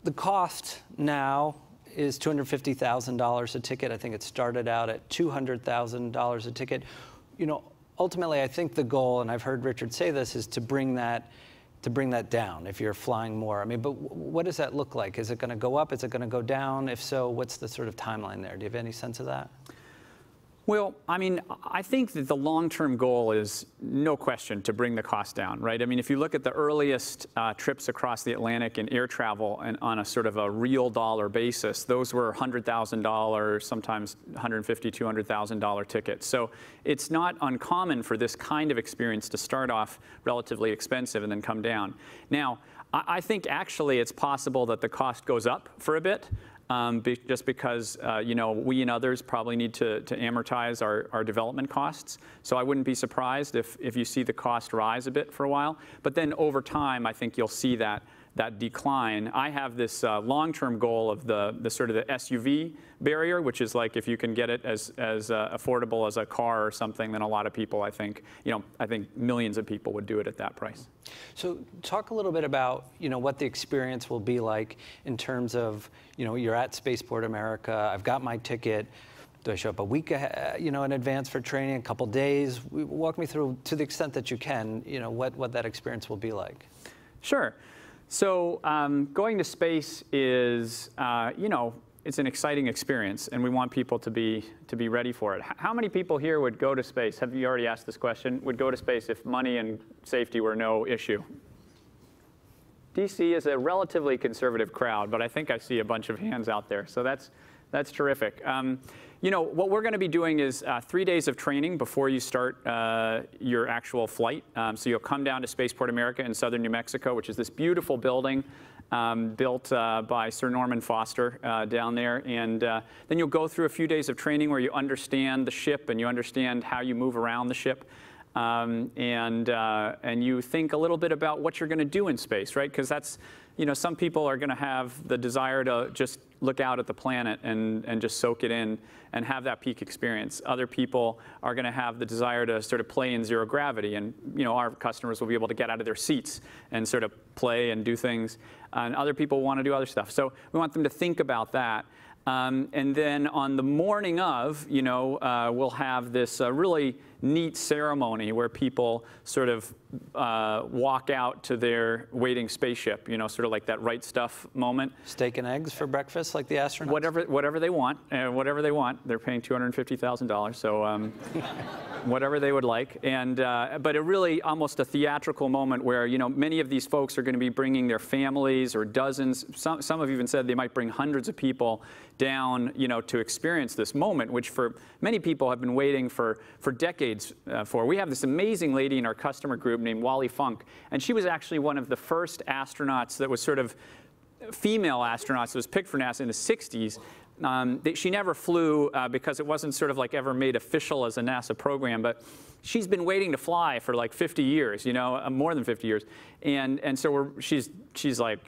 the cost now is $250,000 a ticket. I think it started out at $200,000 a ticket. You know, ultimately, I think the goal, and I've heard Richard say this, is to bring that down if you're flying more. I mean, but what does that look like? Is it going to go up? Is it going to go down? If so, what's the sort of timeline there? Do you have any sense of that? Well, I mean, I think that the long-term goal is, no question, to bring the cost down, right? I mean, if you look at the earliest trips across the Atlantic in air travel and on a sort of a real dollar basis, those were $100,000, sometimes $150,000, $200,000 tickets. So it's not uncommon for this kind of experience to start off relatively expensive and then come down. Now, I think actually it's possible that the cost goes up for a bit. Just because you know, we and others probably need to amortize our development costs. So I wouldn't be surprised if you see the cost rise a bit for a while. But then over time, I think you'll see that decline. I have this long-term goal of the sort of the SUV barrier, which is like if you can get it as affordable as a car or something, then a lot of people, I think millions of people would do it at that price. So talk a little bit about, you know, what the experience will be like in terms of, you know, you're at Spaceport America, I've got my ticket. Do I show up a week ahead, you know, in advance for training, a couple days? Walk me through, to the extent that you can, you know, what that experience will be like. Sure. So going to space is, you know, it's an exciting experience, and we want people to be ready for it. How many people here would go to space? Have you already asked this question? Would go to space if money and safety were no issue? DC is a relatively conservative crowd, but I think I see a bunch of hands out there, so that's terrific. You know, what we're going to be doing is 3 days of training before you start your actual flight. So you'll come down to Spaceport America in southern New Mexico, which is this beautiful building built by Sir Norman Foster down there. And then you'll go through a few days of training where you understand the ship and you understand how you move around the ship. And you think a little bit about what you're going to do in space, right? Because that's, you know, some people are going to have the desire to just look out at the planet and just soak it in and have that peak experience. Other people are going to have the desire to sort of play in zero gravity, and you know, our customers will be able to get out of their seats and sort of play and do things. And other people want to do other stuff. So we want them to think about that. And then on the morning of, you know, we'll have this really neat ceremony where people sort of walk out to their waiting spaceship, you know, sort of like that right stuff moment. Steak and eggs for breakfast, like the astronauts? Whatever they want, whatever they want. They're paying $250,000, so whatever they would like. And but it really almost a theatrical moment where, you know, many of these folks are going to be bringing their families or dozens. Some have even said they might bring hundreds of people down, you know, to experience this moment, which for many people have been waiting for decades for. We have this amazing lady in our customer group named Wally Funk, and she was actually one of the first astronauts that was sort of female astronauts that was picked for NASA in the 60s. She never flew because it wasn't sort of like ever made official as a NASA program, but she's been waiting to fly for like 50 years, you know, more than 50 years. And so she's like,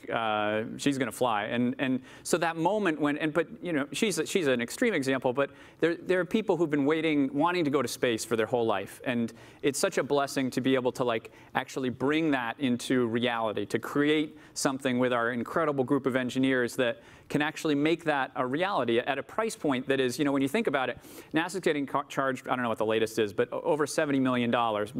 she's going to fly. And so that moment when, but you know, she's an extreme example, but there are people who've been wanting to go to space for their whole life. And it's such a blessing to be able to like actually bring that into reality, to create something with our incredible group of engineers that can actually make that a reality at a price point that is, you know, when you think about it, NASA's getting charged, I don't know what the latest is, but over $70 million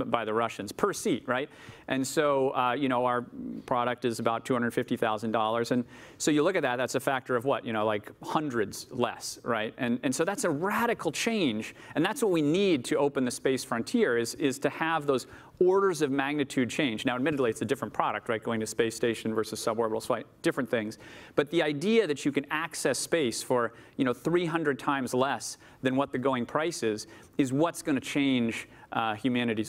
by the Russians per seat, right? And so, you know, our product is about $250,000. And so you look at that, that's a factor of what, you know, like hundreds less, right? And so that's a radical change. And that's what we need to open the space frontier is to have those orders of magnitude change. Now, admittedly, it's a different product, right? Going to space station versus suborbital flight, different things. But the idea that you can access space for, you know, 300 times less than what the going price is what's going to change humanity's